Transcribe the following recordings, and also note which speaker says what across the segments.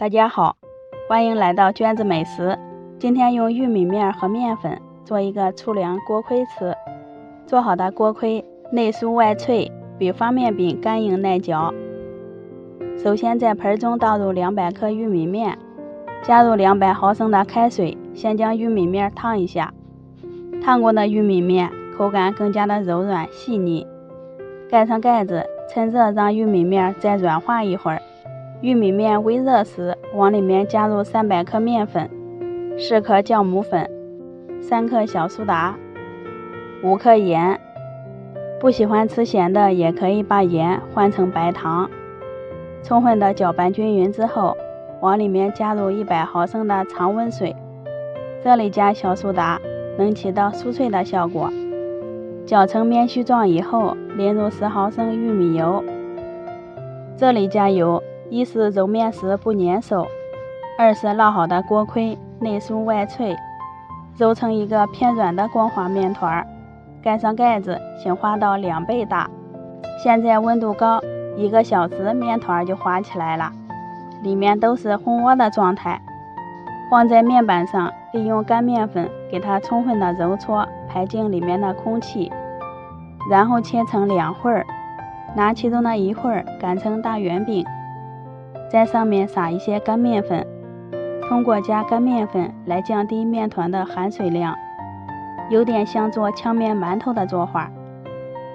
Speaker 1: 大家好，欢迎来到娟子美食。今天用玉米面和面粉做一个粗粮锅盔吃。做好的锅盔内酥外脆，比方便饼干硬耐嚼。首先在盆中倒入200克玉米面，加入200毫升的开水，先将玉米面烫一下。烫过的玉米面口感更加的柔软细腻。盖上盖子，趁热让玉米面再软化一会儿。玉米面微热时，往里面加入300克面粉、4克酵母粉、3克小苏打、5克盐。不喜欢吃咸的也可以把盐换成白糖。充分的搅拌均匀之后，往里面加入100毫升的常温水，这里加小苏打能起到酥脆的效果。搅成面絮状以后，淋入10毫升玉米油，这里加油。一是揉面时不粘手，二是烙好的锅盔内酥外脆，揉成一个偏软的光滑面团。盖上盖子，醒化到2倍大。现在温度高，1个小时面团就滑起来了，里面都是蜂窝的状态。放在面板上，利用干面粉给它充分的揉搓，排净里面的空气，然后切成2份儿，拿其中的一份儿擀成大圆饼。在上面撒一些干面粉，通过加干面粉来降低面团的含水量，有点像做炝面馒头的做法。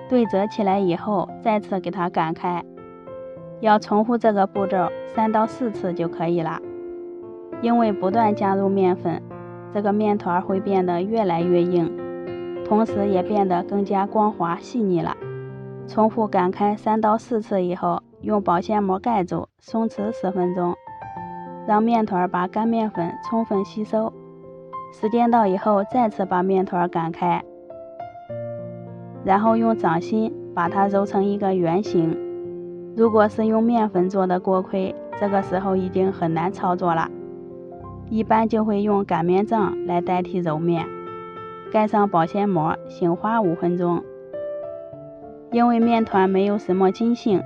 Speaker 1: 对折起来以后，再次给它擀开，要重复这个步骤3到4次就可以了。因为不断加入面粉，这个面团会变得越来越硬，同时也变得更加光滑细腻了。重复擀开3到4次以后，用保鲜膜盖住，松弛10分钟，让面团把干面粉充分吸收。时间到以后，再次把面团擀开，然后用掌心把它揉成一个圆形。如果是用面粉做的锅盔，这个时候已经很难操作了，一般就会用擀面杖来代替揉面。盖上保鲜膜，醒化5分钟。因为面团没有什么筋性，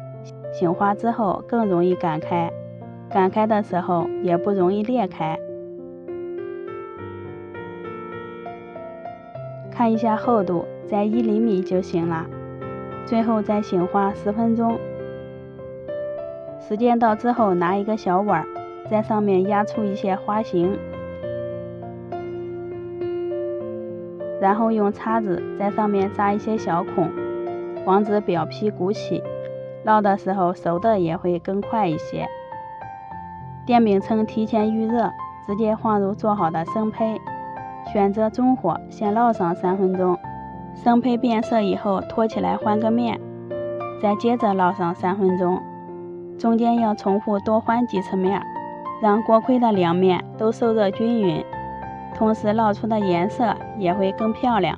Speaker 1: 醒化之后更容易擀开，擀开的时候也不容易裂开。看一下厚度，在1厘米就行了。最后再醒化10分钟。时间到之后，拿一个小碗，在上面压出一些花形，然后用叉子在上面扎一些小孔，防止表皮鼓起，烙的时候熟的也会更快一些。电饼铛提前预热，直接放入做好的生胚，选择中火，先烙上3分钟。生胚变色以后，托起来换个面，再接着烙上3分钟。中间要重复多换几次面，让锅盔的2面都受热均匀，同时烙出的颜色也会更漂亮。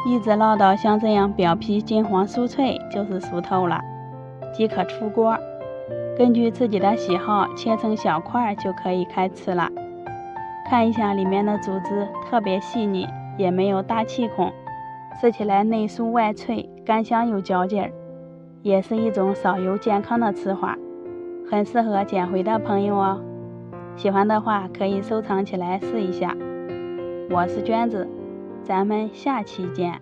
Speaker 1: 一直烙到像这样表皮金黄酥脆，就是熟透了，即可出锅。根据自己的喜好切成小块就可以开吃了。看一下里面的组织特别细腻，也没有大气孔，吃起来内酥外脆，干香有嚼劲儿，也是一种少油健康的吃法，很适合减肥的朋友哦。喜欢的话可以收藏起来试一下。我是娟子，咱们下期见。